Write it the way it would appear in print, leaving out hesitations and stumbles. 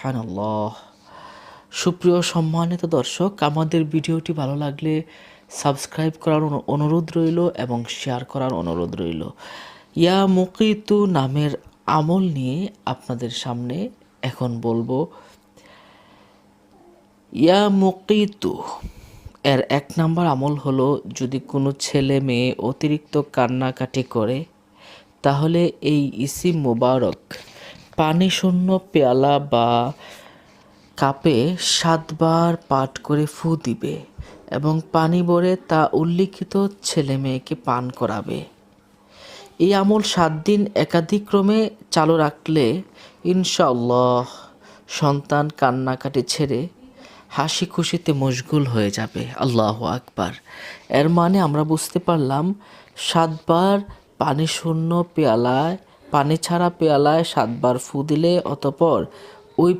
সুবহানাল্লাহ। সুপ্রিয় সম্মানিত দর্শক, আমাদের ভিডিওটি ভালো লাগলে সাবস্ক্রাইব করার অনুরোধ রইল এবং শেয়ার করার অনুরোধ রইল। ইয়া মুকিতু নামের আমল নিয়ে আপনাদের সামনে এখন বলবো। ইয়া মুকিতু এর ১ নাম্বার আমল হলো, যদি কোনো ছেলে মেয়ে অতিরিক্ত কান্নাকাটি করে তাহলে এই ইসিম মোবারক পানি শূন্য পেয়ালা বা কাপে ৭ বার পাঠ করে ফু দিবে এবং পানি ভরে তা উল্লিখিত ছেলে মেয়েকে পান করাবে। এই আমল ৭ দিন একাদিক্রমে চালু রাখলে ইনশাআল্লাহ সন্তান কান্নাকাটি ছেড়ে হাসি খুশিতে মশগুল হয়ে যাবে। আল্লাহু আকবার। এর মানে আমরা বুঝতে পারলাম, ৭ বার পানি শূন্য পেয়ালায়, পানি ছাড়া পেয়ালায় ৭ বার ফু দিলে অতঃপর ওই